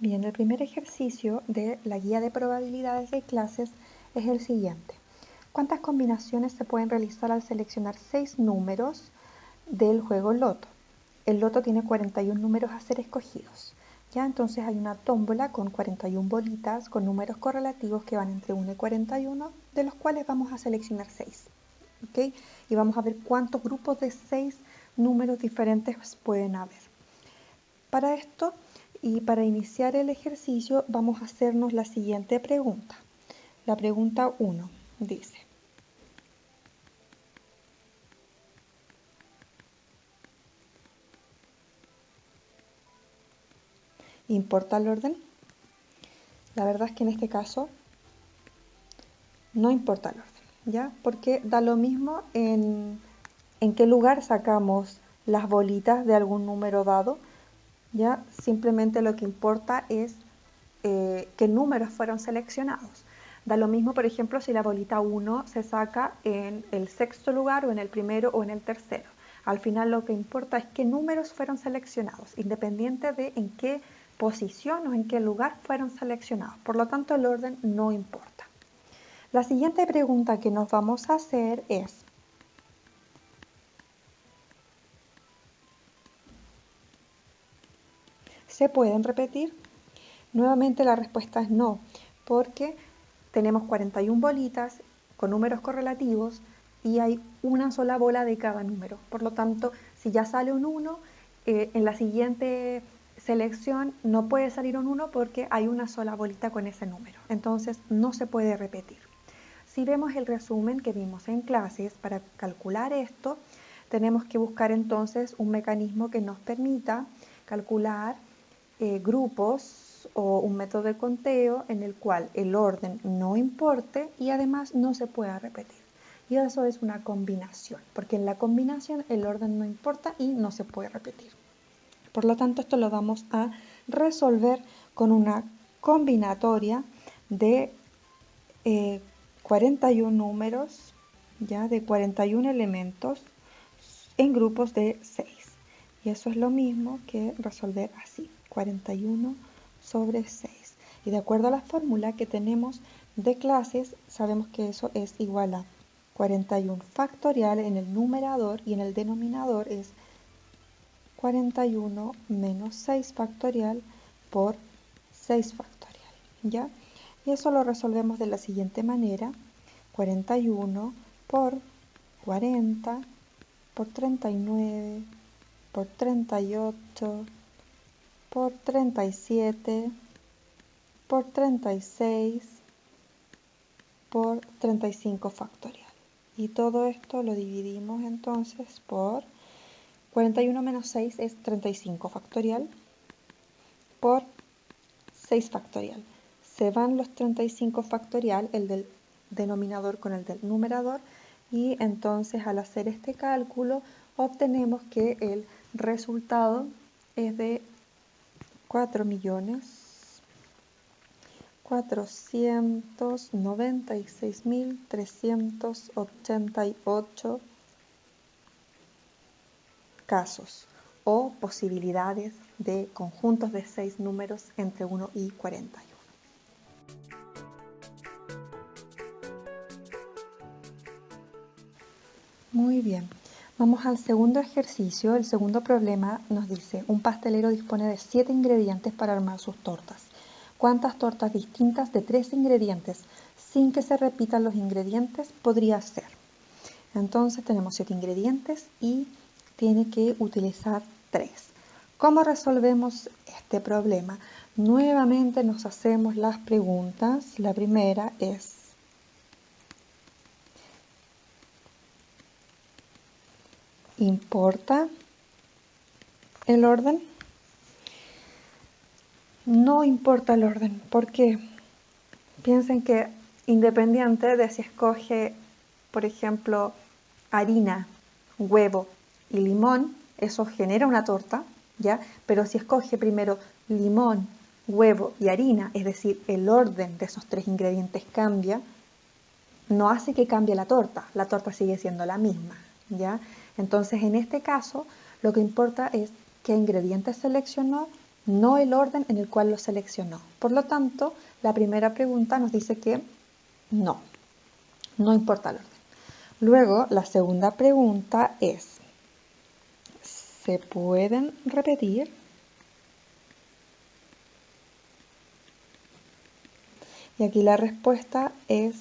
Bien, el primer ejercicio de la guía de probabilidades de clases es el siguiente. ¿Cuántas combinaciones se pueden realizar al seleccionar 6 números del juego Loto? El Loto tiene 41 números a ser escogidos. ¿Ya? Entonces hay una tómbola con 41 bolitas con números correlativos que van entre 1 y 41, de los cuales vamos a seleccionar 6. ¿Okay? Y vamos a ver cuántos grupos de 6 números diferentes pueden haber. Para esto y para iniciar el ejercicio vamos a hacernos la siguiente pregunta. La pregunta 1 dice: ¿importa el orden? La verdad es que en este caso no importa el orden, ¿ya? Porque da lo mismo en qué lugar sacamos las bolitas de algún número dado, ¿ya? Simplemente lo que importa es qué números fueron seleccionados. Da lo mismo, por ejemplo, si la bolita 1 se saca en el sexto lugar o en el primero o en el tercero. Al final lo que importa es qué números fueron seleccionados, independiente de en qué posición o en qué lugar fueron seleccionados. Por lo tanto, el orden no importa. La siguiente pregunta que nos vamos a hacer es: ¿se pueden repetir? Nuevamente la respuesta es no, porque tenemos 41 bolitas con números correlativos y hay una sola bola de cada número. Por lo tanto, si ya sale un 1, en la siguiente selección no puede salir un 1 porque hay una sola bolita con ese número. Entonces no se puede repetir. Si vemos el resumen que vimos en clases, para calcular esto, tenemos que buscar entonces un mecanismo que nos permita calcular grupos o un método de conteo en el cual el orden no importe y además no se pueda repetir. Y eso es una combinación, porque en la combinación el orden no importa y no se puede repetir. Por lo tanto, esto lo vamos a resolver con una combinatoria de 41 números, ya de 41 elementos en grupos de 6. Y eso es lo mismo que resolver así: 41 sobre 6. Y de acuerdo a la fórmula que tenemos de clases, sabemos que eso es igual a 41 factorial en el numerador y en el denominador es 41 menos 6 factorial por 6 factorial, ¿ya? Y eso lo resolvemos de la siguiente manera: 41 por 40 por 39 por 38 por 37 por 36 por 35 factorial. Y todo esto lo dividimos entonces por 41 menos 6 es 35 factorial por 6 factorial. Se van los 35 factorial, el del denominador con el del numerador, y entonces al hacer este cálculo obtenemos que el resultado es de 4.496.388 casos o posibilidades de conjuntos de 6 números entre 1 y 41. Muy bien, vamos al segundo ejercicio. El segundo problema nos dice: un pastelero dispone de 7 ingredientes para armar sus tortas. ¿Cuántas tortas distintas de 3 ingredientes, sin que se repitan los ingredientes, podría hacer? Entonces tenemos 7 ingredientes y tiene que utilizar 3. ¿Cómo resolvemos este problema? Nuevamente nos hacemos las preguntas. La primera es: ¿importa el orden? No importa el orden. ¿Por qué? Piensen que independiente de si escoge, por ejemplo, harina, huevo y limón, eso genera una torta, ¿ya? Pero si escoge primero limón, huevo y harina, es decir, el orden de esos 3 ingredientes cambia, no hace que cambie la torta sigue siendo la misma, ¿ya? Entonces, en este caso, lo que importa es qué ingredientes seleccionó no el orden en el cual lo seleccionó. Por lo tanto, la primera pregunta nos dice que no importa el orden. Luego, la segunda pregunta es, ¿se pueden repetir? Y aquí la respuesta es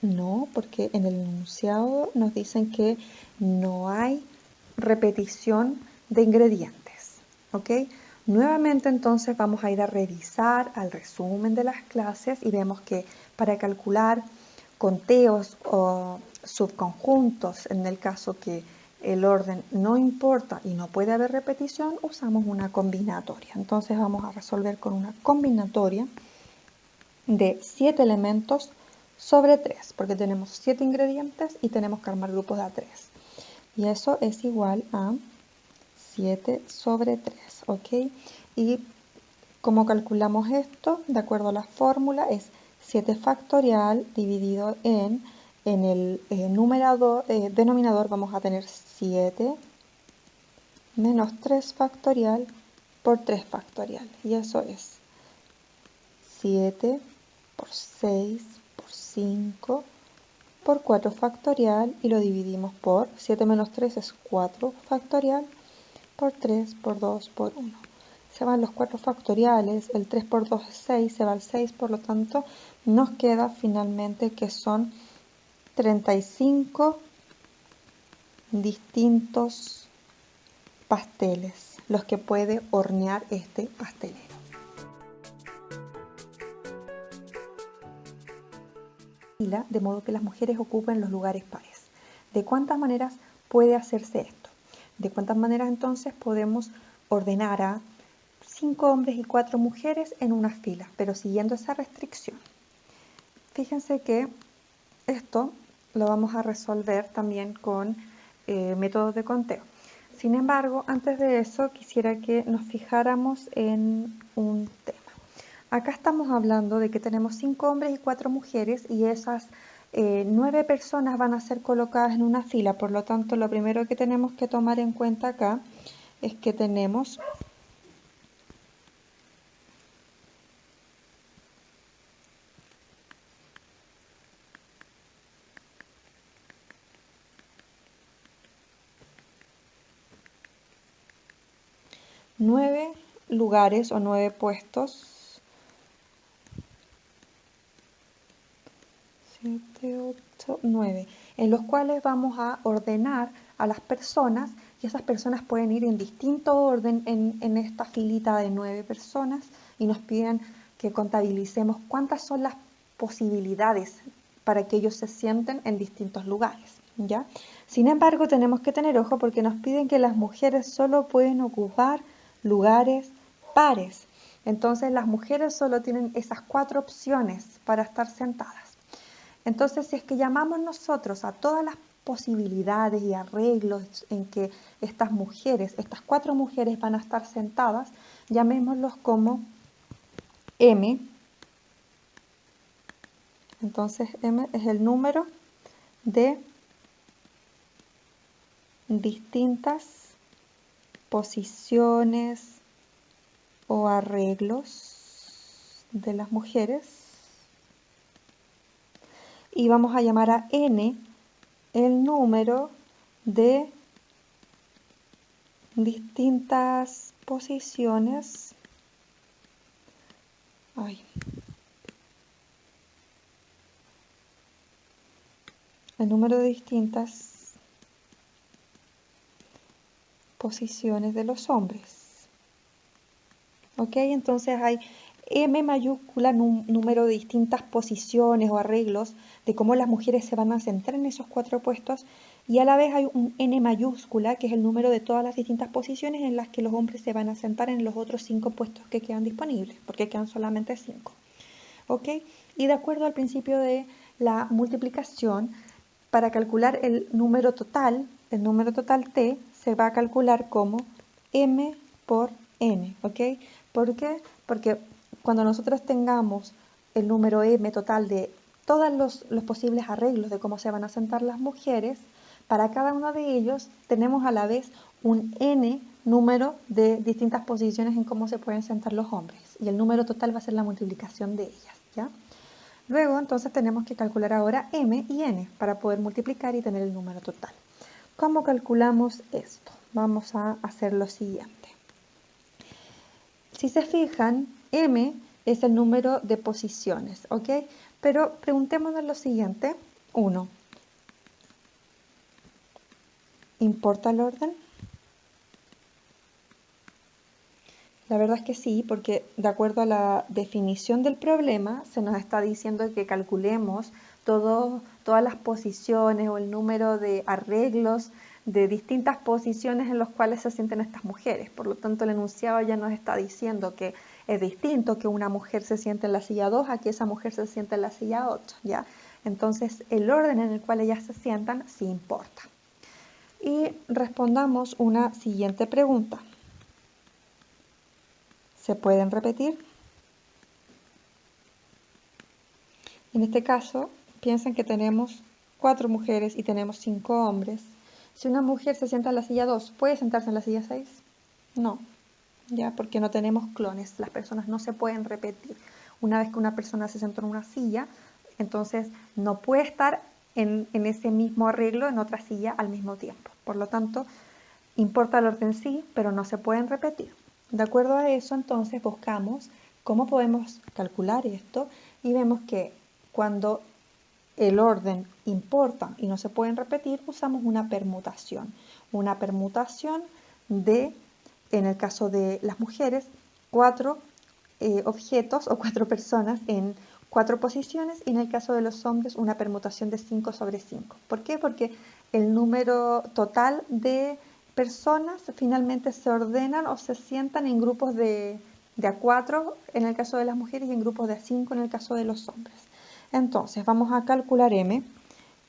no, porque en el enunciado nos dicen que no hay repetición de ingredientes. ¿Ok? Nuevamente entonces vamos a ir a revisar al resumen de las clases y vemos que para calcular conteos o subconjuntos, en el caso que el orden no importa y no puede haber repetición, usamos una combinatoria. Entonces vamos a resolver con una combinatoria de 7 elementos sobre 3, porque tenemos 7 ingredientes y tenemos que armar grupos de a 3. Y eso es igual a 7 sobre 3, ¿ok? Y como calculamos esto, de acuerdo a la fórmula, es 7 factorial dividido en el denominador vamos a tener 7 menos 3 factorial por 3 factorial. Y eso es 7 por 6 por 5 por 4 factorial y lo dividimos por 7 menos 3 es 4 factorial por 3 por 2 por 1. Se van los 4 factoriales, el 3 por 2 es 6, se va el 6, por lo tanto nos queda finalmente que son 35 distintos pasteles los que puede hornear este pastelero. De modo que las mujeres ocupen los lugares pares. ¿De cuántas maneras puede hacerse esto? ¿De cuántas maneras entonces podemos ordenar a 5 hombres y 4 mujeres en una fila, pero siguiendo esa restricción? Fíjense que esto lo vamos a resolver también con métodos de conteo. Sin embargo, antes de eso quisiera que nos fijáramos en un tema. Acá estamos hablando de que tenemos 5 hombres y 4 mujeres y esas 9 personas van a ser colocadas en una fila. Por lo tanto, lo primero que tenemos que tomar en cuenta acá es que tenemos nueve lugares o 9 puestos. 7, 8, 9, en los cuales vamos a ordenar a las personas y esas personas pueden ir en distinto orden en esta filita de 9 personas y nos piden que contabilicemos cuántas son las posibilidades para que ellos se sienten en distintos lugares, ¿ya? Sin embargo, tenemos que tener ojo porque nos piden que las mujeres solo pueden ocupar lugares pares. Entonces, las mujeres solo tienen esas 4 opciones para estar sentadas. Entonces, si es que llamamos nosotros a todas las posibilidades y arreglos en que estas 4 mujeres van a estar sentadas, llamémoslos como M. Entonces, M es el número de distintas posiciones o arreglos de las mujeres. Y vamos a llamar a N el número de distintas posiciones. El número de distintas posiciones de los hombres. ¿Ok? Entonces hay M mayúscula, número de distintas posiciones o arreglos de cómo las mujeres se van a sentar en esos 4 puestos, y a la vez hay un N mayúscula, que es el número de todas las distintas posiciones en las que los hombres se van a sentar en los otros 5 puestos que quedan disponibles, porque quedan solamente 5. ¿Ok? Y de acuerdo al principio de la multiplicación, para calcular el número total T se va a calcular como M por N. ¿Ok? ¿Por qué? Porque cuando nosotros tengamos el número M total de todos los posibles arreglos de cómo se van a sentar las mujeres, para cada uno de ellos tenemos a la vez un n número de distintas posiciones en cómo se pueden sentar los hombres. Y el número total va a ser la multiplicación de ellas, ¿ya? Luego, entonces, tenemos que calcular ahora m y n para poder multiplicar y tener el número total. ¿Cómo calculamos esto? Vamos a hacer lo siguiente. Si se fijan, m es el número de posiciones, ¿ok? Pero preguntémonos lo siguiente. 1. ¿Importa el orden? La verdad es que sí, porque de acuerdo a la definición del problema, se nos está diciendo que calculemos todas las posiciones o el número de arreglos de distintas posiciones en los cuales se sienten estas mujeres. Por lo tanto, el enunciado ya nos está diciendo que es distinto que una mujer se siente en la silla 2 a que esa mujer se siente en la silla 8, ¿ya? Entonces, el orden en el cual ellas se sientan sí importa. Y respondamos una siguiente pregunta. ¿Se pueden repetir? En este caso, piensen que tenemos 4 mujeres y tenemos 5 hombres. Si una mujer se sienta en la silla 2, ¿puede sentarse en la silla 6? No, ya, porque no tenemos clones. Las personas no se pueden repetir. Una vez que una persona se sentó en una silla, entonces no puede estar en ese mismo arreglo en otra silla al mismo tiempo. Por lo tanto, importa el orden sí, pero no se pueden repetir. De acuerdo a eso, entonces buscamos cómo podemos calcular esto y vemos que cuando el orden importa y no se pueden repetir, usamos una permutación. Una permutación de, en el caso de las mujeres, 4 objetos o 4 personas en 4 posiciones, y en el caso de los hombres una permutación de 5 sobre 5. ¿Por qué? Porque el número total de personas finalmente se ordenan o se sientan en grupos de A4 en el caso de las mujeres y en grupos de A5 en el caso de los hombres. Entonces vamos a calcular m.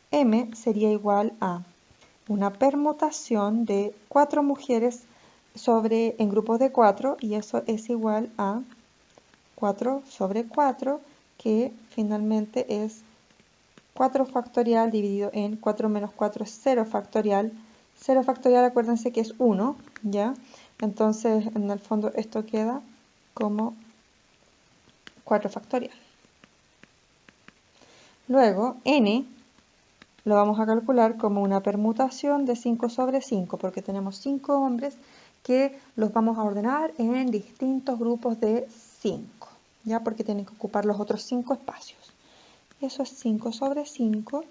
M sería igual a una permutación de 4 mujeres en grupos de 4, y eso es igual a 4 sobre 4, que finalmente es 4 factorial dividido en 4 menos 4 es 0 factorial. 0 factorial, acuérdense que es 1, ¿ya? Entonces, en el fondo, esto queda como 4 factorial. Luego, n lo vamos a calcular como una permutación de 5 sobre 5, porque tenemos 5 hombres que los vamos a ordenar en distintos grupos de 5, ¿ya? Porque tienen que ocupar los otros 5 espacios. Eso es 5 sobre 5,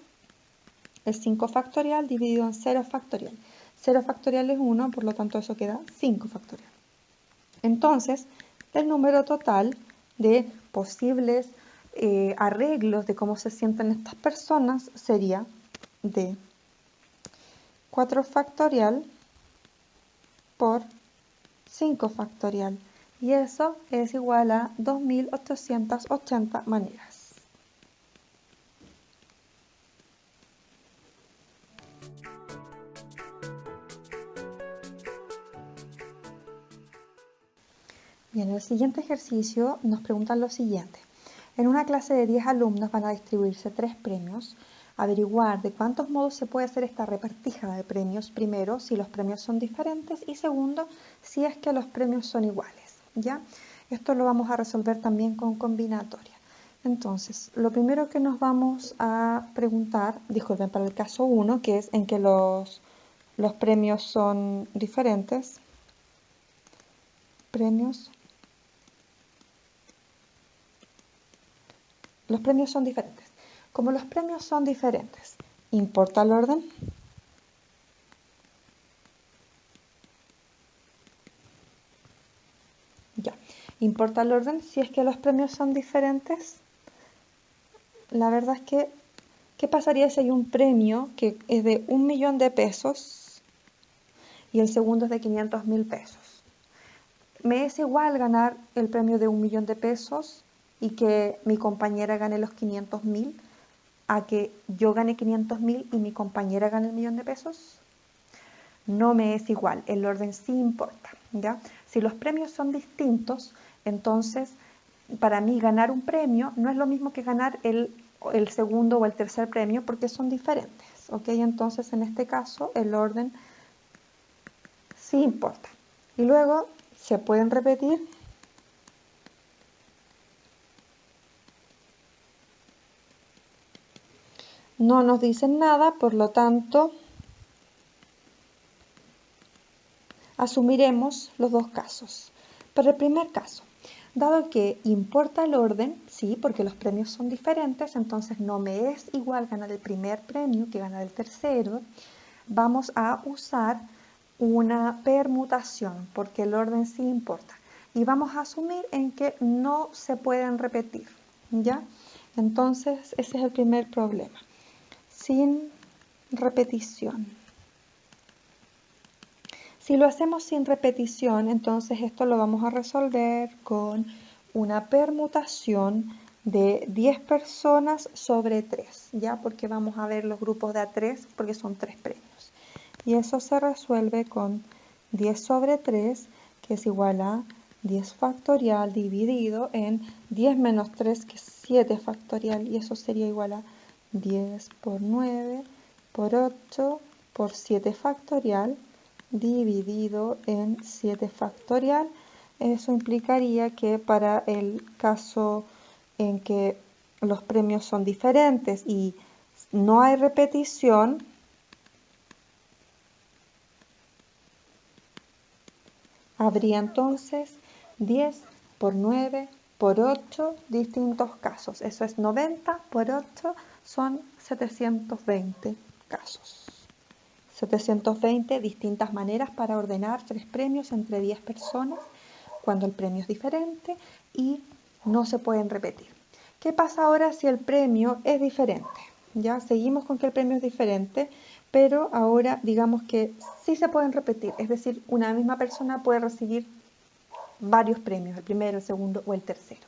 es 5 factorial dividido en 0 factorial. 0 factorial es 1, por lo tanto eso queda 5 factorial. Entonces, el número total de posibles arreglos de cómo se sienten estas personas sería de 4 factorial por 5 factorial. Y eso es igual a 2880 maneras. Bien, en el siguiente ejercicio nos preguntan lo siguiente. En una clase de 10 alumnos van a distribuirse 3 premios. Averiguar de cuántos modos se puede hacer esta repartija de premios. Primero, si los premios son diferentes, y segundo, si es que los premios son iguales, ¿ya? Esto lo vamos a resolver también con combinatoria. Entonces, lo primero que nos vamos a preguntar, disculpen, para el caso 1, que es en que los premios son diferentes. Los premios son diferentes. Como los premios son diferentes, ¿importa el orden? Ya. ¿Importa el orden si es que los premios son diferentes? La verdad es que, ¿qué pasaría si hay un premio que es de 1 millón de pesos y el segundo es de 500.000 pesos? Me es igual ganar el premio de 1 millón de pesos y que mi compañera gane los 500.000 a que yo gane 500.000 y mi compañera gane el millón de pesos. No me es igual, el orden sí importa, ¿ya? Si los premios son distintos, entonces para mí ganar un premio no es lo mismo que ganar el segundo o el tercer premio, porque son diferentes. ¿ok? Entonces en este caso el orden sí importa. Y luego se pueden repetir no nos dicen nada, por lo tanto asumiremos los dos casos. Para el primer caso, dado que importa el orden, sí, porque los premios son diferentes, entonces no me es igual ganar el primer premio que ganar el tercero, vamos a usar una permutación, porque el orden sí importa. Y vamos a asumir en que no se pueden repetir, ¿ya? Entonces, ese es el primer problema. Sin repetición. Si lo hacemos sin repetición, entonces esto lo vamos a resolver con una permutación de 10 personas sobre 3, ¿ya? Porque vamos a ver los grupos de A3 porque son 3 premios. Y eso se resuelve con 10 sobre 3, que es igual a 10 factorial dividido en 10 menos 3, que es 7 factorial, y eso sería igual a 10 por 9 por 8 por 7 factorial dividido en 7 factorial. Eso implicaría que para el caso en que los premios son diferentes y no hay repetición, habría entonces 10 por 9 por 8 distintos casos. Eso es 90 por 8 son 720 casos. 720 distintas maneras para ordenar 3 premios entre 10 personas cuando el premio es diferente y no se pueden repetir. ¿Qué pasa ahora si el premio es diferente? Ya seguimos con que el premio es diferente, pero ahora digamos que sí se pueden repetir, es decir, una misma persona puede recibir varios premios, el primero, el segundo o el tercero.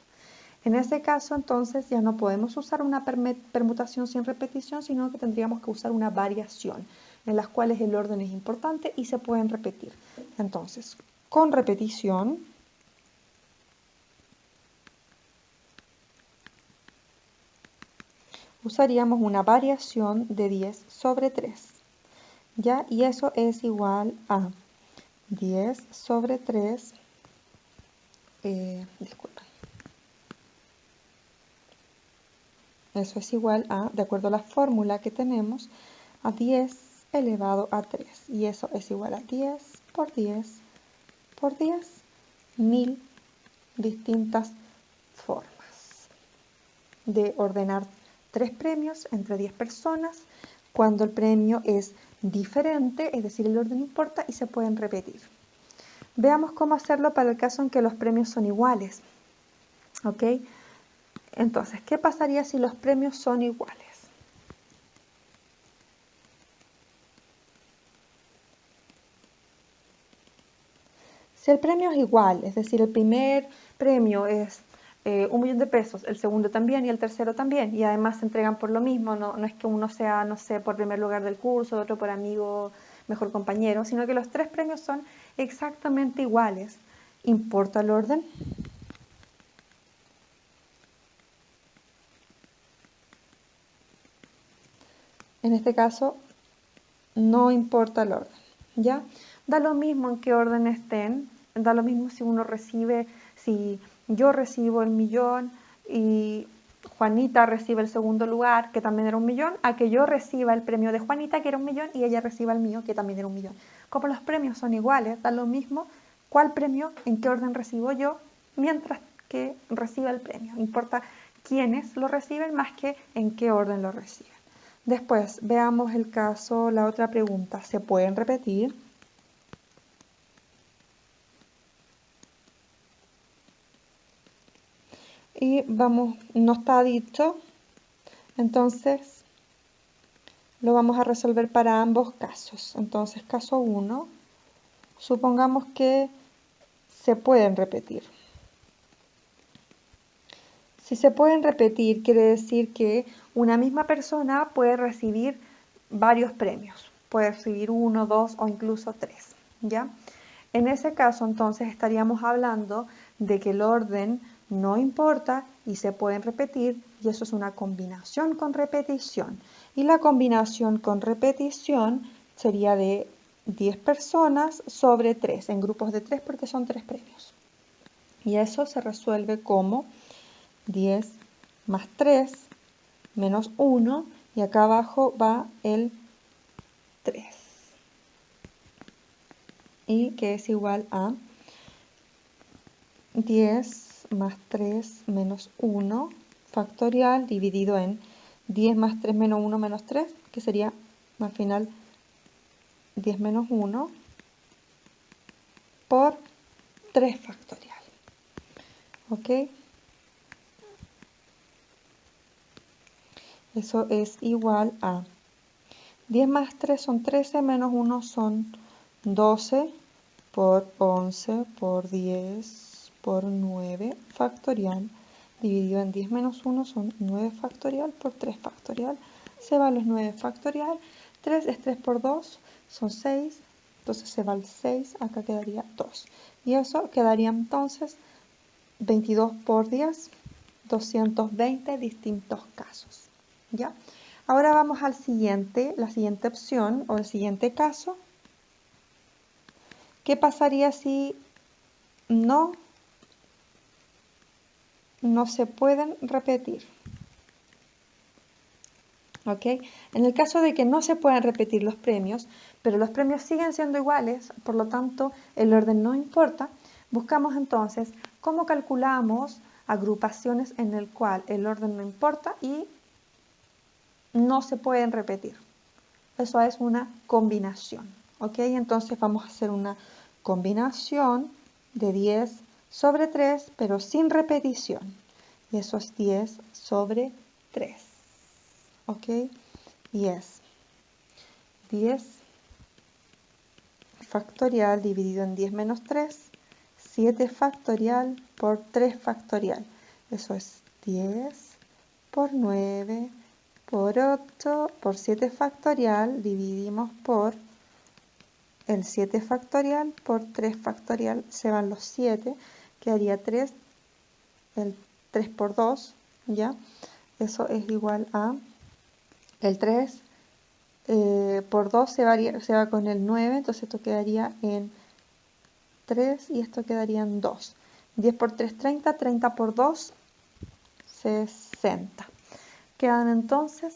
En ese caso, entonces, ya no podemos usar una permutación sin repetición, sino que tendríamos que usar una variación, en las cuales el orden es importante y se pueden repetir. Entonces, con repetición, usaríamos una variación de 10 sobre 3, ¿ya? Y eso es igual a 10 sobre 3, disculpen. Eso es igual a, de acuerdo a la fórmula que tenemos, a 10 elevado a 3. Y eso es igual a 10 por 10 por 10, 1000 distintas formas de ordenar 3 premios entre 10 personas cuando el premio es diferente, es decir, el orden importa y se pueden repetir. Veamos cómo hacerlo para el caso en que los premios son iguales. ¿Ok? Entonces, ¿qué pasaría si los premios son iguales? Si el premio es igual, es decir, el primer premio es 1.000.000 de pesos, el segundo también y el tercero también, y además se entregan por lo mismo, no es que uno sea, no sé, por primer lugar del curso, otro por amigo, mejor compañero, sino que los 3 premios son exactamente iguales. ¿Importa el orden? En este caso, no importa el orden, ¿ya? Da lo mismo en qué orden estén, da lo mismo si uno recibe, si yo recibo el 1.000.000 y Juanita recibe el segundo lugar, que también era 1.000.000, a que yo reciba el premio de Juanita, que era 1.000.000, y ella reciba el mío, que también era 1.000.000. Como los premios son iguales, da lo mismo cuál premio, en qué orden recibo yo, mientras que reciba el premio. Importa quiénes lo reciben más que en qué orden lo reciben. Después, veamos el caso, la otra pregunta. ¿Se pueden repetir? Y vamos, no está dicho, entonces lo vamos a resolver para ambos casos. Entonces, caso 1, supongamos que se pueden repetir. Si se pueden repetir, quiere decir que una misma persona puede recibir varios premios. Puede recibir 1, 2 o incluso 3, ¿ya? En ese caso, entonces, estaríamos hablando de que el orden no importa y se pueden repetir, y eso es una combinación con repetición. Y la combinación con repetición sería de 10 personas sobre 3, en grupos de 3 porque son 3 premios. Y eso se resuelve como 10 más 3 menos 1, y acá abajo va el 3. Y que es igual a 10 más 3 menos 1 factorial dividido en 10 más 3 menos 1 menos 3, que sería al final 10 menos 1 por 3 factorial. ¿Ok? Eso es igual a 10 más 3 son 13, menos 1 son 12 por 11 por 10 por 9 factorial dividido en 10 menos 1 son 9 factorial por 3 factorial. Se va los 9 factorial. 3 es 3 por 2, son 6. Entonces se va el 6, acá quedaría 2. Y eso quedaría entonces 22 por 10, 220 distintos casos. ¿Ya? Ahora vamos al siguiente, la siguiente opción o el siguiente caso. ¿Qué pasaría si no se pueden repetir? ¿Ok? En el caso de que no se puedan repetir los premios, pero los premios siguen siendo iguales, por lo tanto el orden no importa, buscamos entonces cómo calculamos agrupaciones en el cual el orden no importa y no se pueden repetir. Eso es una combinación. ¿Ok? Entonces vamos a hacer una combinación de 10 sobre 3, pero sin repetición. Y eso es 10 sobre 3. ¿Ok? Y es 10 factorial dividido en 10 menos 3, 7 factorial por 3 factorial. Eso es 10 por 9 por 8 por 7 factorial, dividimos por el 7 factorial por 3 factorial, se van los 7, quedaría 3, el 3 por 2, ¿ya? Eso es igual a el 3 por 2 se va con el 9, entonces esto quedaría en 3 y esto quedaría en 2. 10 por 3, 30, 30 por 2, 60. Quedan entonces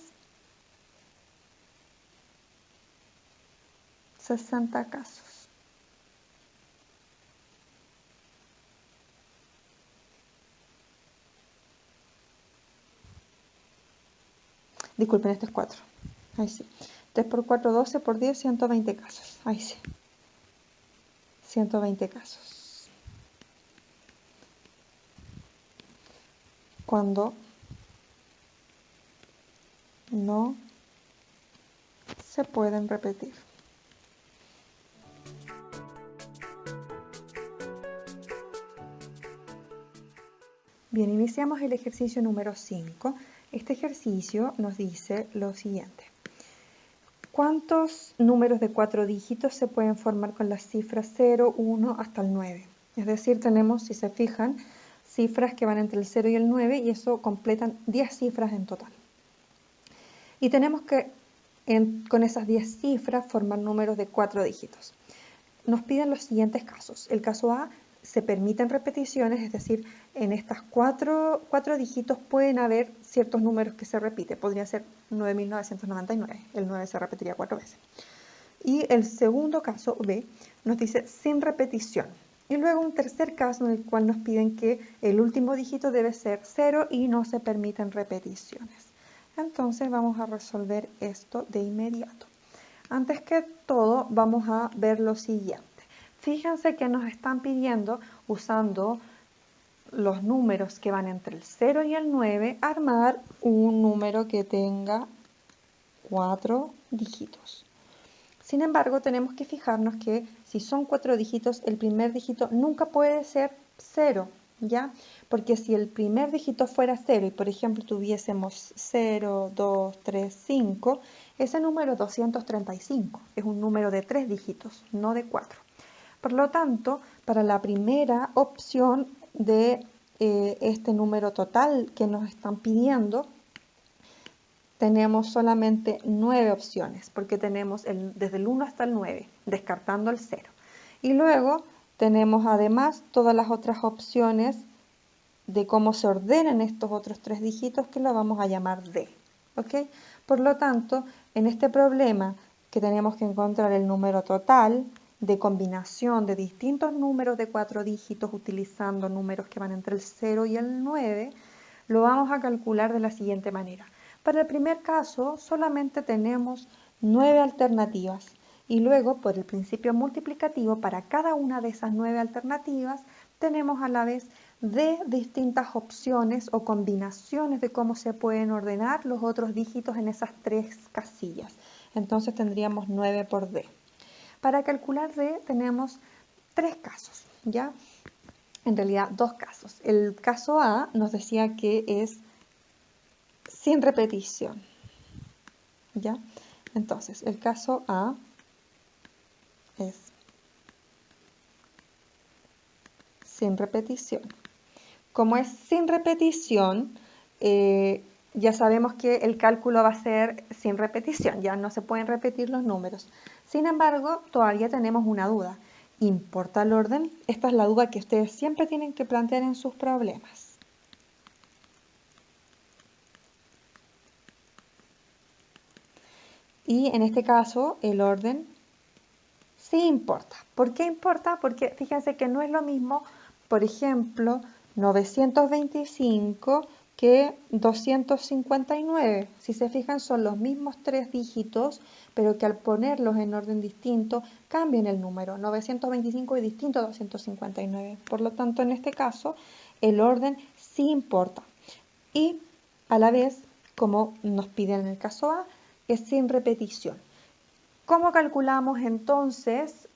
60 casos. Disculpen, este es 4. Ahí sí. 3 por 4, 12 por 10, 120 casos. Ahí sí. 120 casos. Cuando no se pueden repetir. Bien, iniciamos el ejercicio número 5. Este ejercicio nos dice lo siguiente. ¿Cuántos números de 4 dígitos se pueden formar con las cifras 0, 1 hasta el 9? Es decir, tenemos, si se fijan, cifras que van entre el 0 y el 9 y eso completan 10 cifras en total. Y tenemos que, con esas 10 cifras, formar números de 4 dígitos. Nos piden los siguientes casos. El caso A, se permiten repeticiones, es decir, en estas 4 dígitos pueden haber ciertos números que se repiten. Podría ser 9.999, el 9 se repetiría 4 veces. Y el segundo caso, B, nos dice sin repetición. Y luego un tercer caso en el cual nos piden que el último dígito debe ser 0 y no se permiten repeticiones. Entonces vamos a resolver esto de inmediato. Antes que todo, vamos a ver lo siguiente. Fíjense que nos están pidiendo, usando los números que van entre el 0 y el 9, armar un número que tenga 4 dígitos. Sin embargo, tenemos que fijarnos que si son 4 dígitos, el primer dígito nunca puede ser 0, ¿ya? Porque si el primer dígito fuera 0 y, por ejemplo, tuviésemos 0, 2, 3, 5, ese número 235 es un número de 3 dígitos, no de 4. Por lo tanto, para la primera opción de este número total que nos están pidiendo, tenemos solamente 9 opciones, porque tenemos desde el 1 hasta el 9, descartando el 0. Y luego tenemos además todas las otras opciones de cómo se ordenan estos otros 3 dígitos, que lo vamos a llamar D. ¿Ok? Por lo tanto, en este problema que tenemos que encontrar el número total de combinación de distintos números de 4 dígitos utilizando números que van entre el 0 y el 9, lo vamos a calcular de la siguiente manera. Para el primer caso solamente tenemos 9 alternativas y luego por el principio multiplicativo para cada una de esas 9 alternativas tenemos a la vez de distintas opciones o combinaciones de cómo se pueden ordenar los otros dígitos en esas 3 casillas. Entonces tendríamos 9 por D. Para calcular D tenemos 3 casos, ¿ya? En realidad 2 casos. El caso A nos decía que es sin repetición, ¿ya? Entonces, el caso A es sin repetición. Como es sin repetición, ya sabemos que el cálculo va a ser sin repetición, ya no se pueden repetir los números. Sin embargo, todavía tenemos una duda. ¿Importa el orden? Esta es la duda que ustedes siempre tienen que plantear en sus problemas. Y en este caso, el orden sí importa. ¿Por qué importa? Porque fíjense que no es lo mismo, por ejemplo, 925 que 259. Si se fijan, son los mismos 3 dígitos, pero que al ponerlos en orden distinto, cambian el número. 925 es distinto a 259. Por lo tanto, en este caso, el orden sí importa. Y a la vez, como nos piden en el caso A, es sin repetición. ¿Cómo calculamos entonces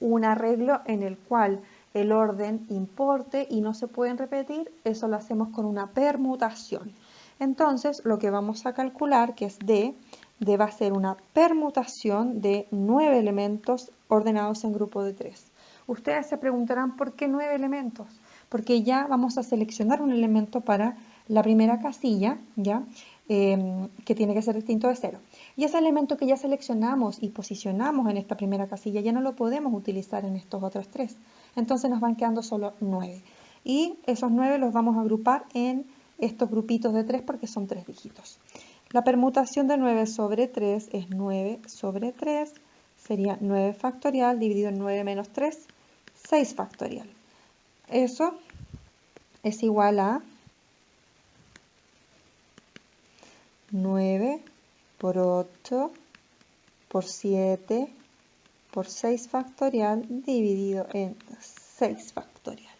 un arreglo en el cual el orden importe y no se pueden repetir? Eso lo hacemos con una permutación. Entonces, lo que vamos a calcular, que es D va a ser una permutación de 9 elementos ordenados en grupo de 3. Ustedes se preguntarán, ¿por qué 9 elementos? Porque ya vamos a seleccionar un elemento para la primera casilla, ¿ya? Que tiene que ser distinto de 0. Y ese elemento que ya seleccionamos y posicionamos en esta primera casilla ya no lo podemos utilizar en estos otros 3. Entonces nos van quedando solo 9. Y esos 9 los vamos a agrupar en estos grupitos de 3 porque son 3 dígitos. La permutación de 9 sobre 3 es 9 sobre 3. Sería 9 factorial dividido en 9 menos 3, 6 factorial. Eso es igual a 9 por 8 por 7 por 6 factorial dividido en 6 factorial.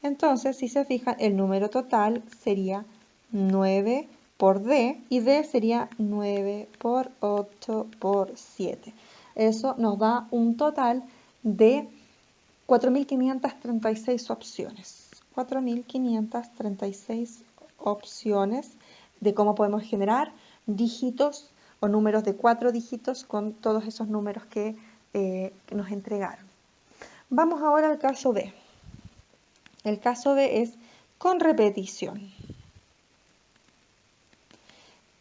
Entonces, si se fijan, el número total sería 9 por D y D sería 9 por 8 por 7. Eso nos da un total de 4.536 opciones. 4.536 opciones de cómo podemos generar dígitos o números de 4 dígitos con todos esos números que nos entregaron. Vamos ahora al caso B. El caso B es con repetición.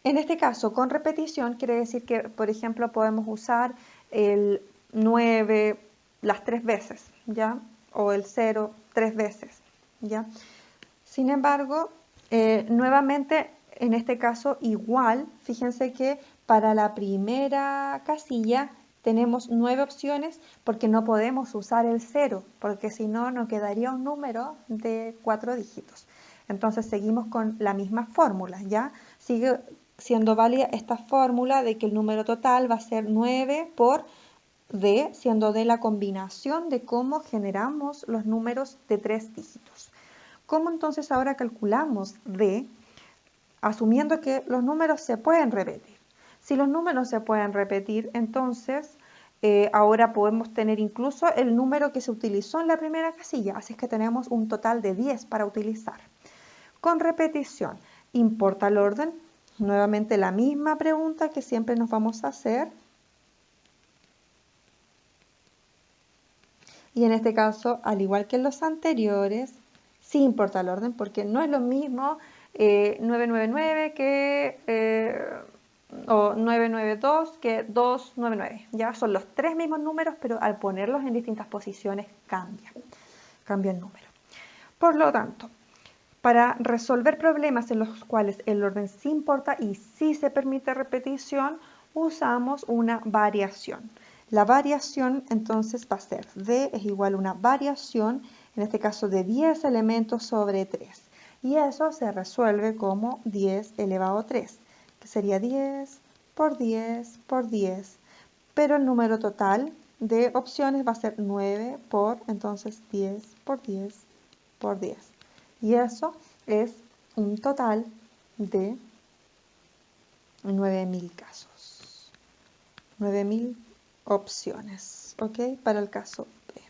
En este caso, con repetición quiere decir que, por ejemplo, podemos usar el 9 las 3 veces, ¿ya? O el 0 3 veces, ¿ya? Sin embargo, nuevamente, en este caso, igual, fíjense que para la primera casilla tenemos 9 opciones porque no podemos usar el 0, porque si no, nos quedaría un número de 4 dígitos. Entonces, seguimos con la misma fórmula, ¿ya? Sigue siendo válida esta fórmula de que el número total va a ser 9 por D, siendo D la combinación de cómo generamos los números de 3 dígitos. ¿Cómo entonces ahora calculamos D? Asumiendo que los números se pueden repetir. Si los números se pueden repetir, entonces ahora podemos tener incluso el número que se utilizó en la primera casilla, así es que tenemos un total de 10 para utilizar. Con repetición, ¿importa el orden? Nuevamente la misma pregunta que siempre nos vamos a hacer. Y en este caso, al igual que en los anteriores, Sí importa el orden, porque no es lo mismo 999 o 992 que 299. Ya son los tres mismos números, pero al ponerlos en distintas posiciones cambia el número. Por lo tanto, para resolver problemas en los cuales el orden sí importa y sí se permite repetición, usamos una variación. La variación entonces va a ser D es igual a una variación, en este caso de 10 elementos sobre 3. Y eso se resuelve como 10 elevado a 3, que sería 10 por 10 por 10. Pero el número total de opciones va a ser 9 por, entonces 10 por 10 por 10. Y eso es un total de 9.000 casos. 9.000 opciones, ¿ok? Para el caso B.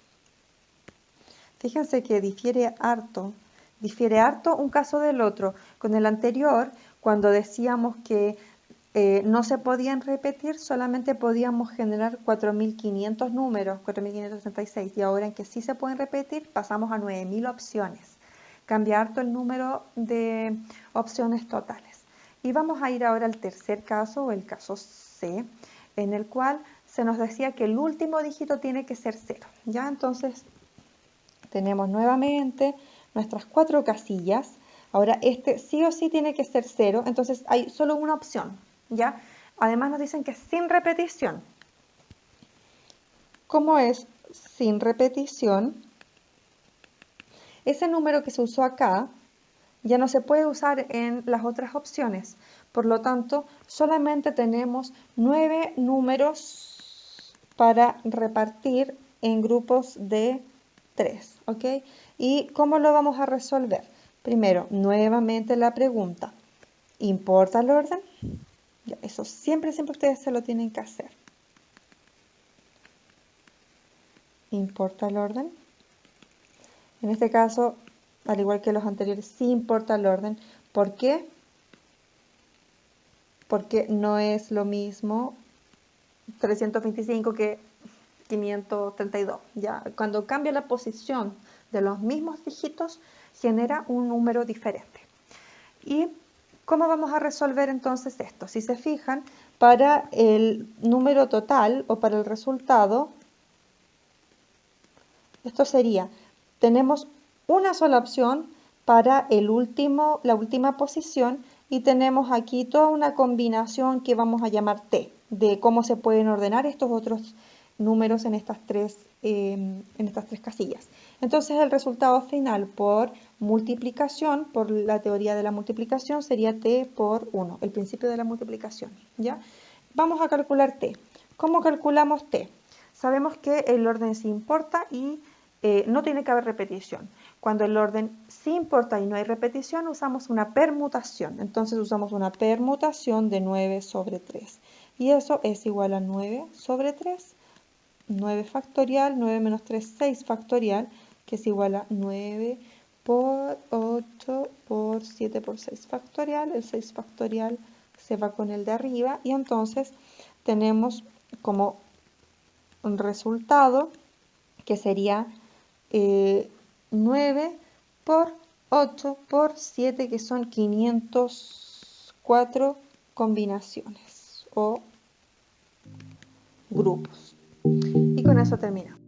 Fíjense que difiere harto un caso del otro. Con el anterior, cuando decíamos que no se podían repetir, solamente podíamos generar 4.500 números, 4.566, y ahora en que sí se pueden repetir, pasamos a 9.000 opciones. Cambia harto el número de opciones totales. Y vamos a ir ahora al tercer caso, o el caso C, en el cual se nos decía que el último dígito tiene que ser 0. ¿Ya? Entonces, tenemos nuevamente nuestras 4 casillas. Ahora, este sí o sí tiene que ser 0, entonces hay solo una opción, ¿ya? Además nos dicen que es sin repetición. ¿Cómo es sin repetición? Ese número que se usó acá ya no se puede usar en las otras opciones. Por lo tanto, solamente tenemos 9 números para repartir en grupos de 3, ¿ok? ¿Y cómo lo vamos a resolver? Primero, nuevamente la pregunta, ¿importa el orden? Ya, eso siempre ustedes se lo tienen que hacer. ¿Importa el orden? En este caso, al igual que los anteriores, sí importa el orden. ¿Por qué? Porque no es lo mismo 325 que 532. ¿Ya? Cuando cambia la posición de los mismos dígitos, genera un número diferente. ¿Y cómo vamos a resolver entonces esto? Si se fijan, para el número total o para el resultado, esto sería, tenemos una sola opción para la última posición y tenemos aquí toda una combinación que vamos a llamar T, de cómo se pueden ordenar estos otros números en estas tres casillas. Entonces el resultado final por multiplicación, por la teoría de la multiplicación, sería T por 1, el principio de la multiplicación. ¿Ya? Vamos a calcular T. ¿Cómo calculamos T? Sabemos que el orden sí importa y no tiene que haber repetición. Cuando el orden sí importa y no hay repetición, usamos una permutación. Entonces usamos una permutación de 9 sobre 3. Y eso es igual a 9 sobre 3. 9 factorial, 9 menos 3, 6 factorial, que es igual a 9 por 8 por 7 por 6 factorial. El 6 factorial se va con el de arriba y entonces tenemos como un resultado que sería 9 por 8 por 7, que son 504 combinaciones o grupos. Y con eso terminamos.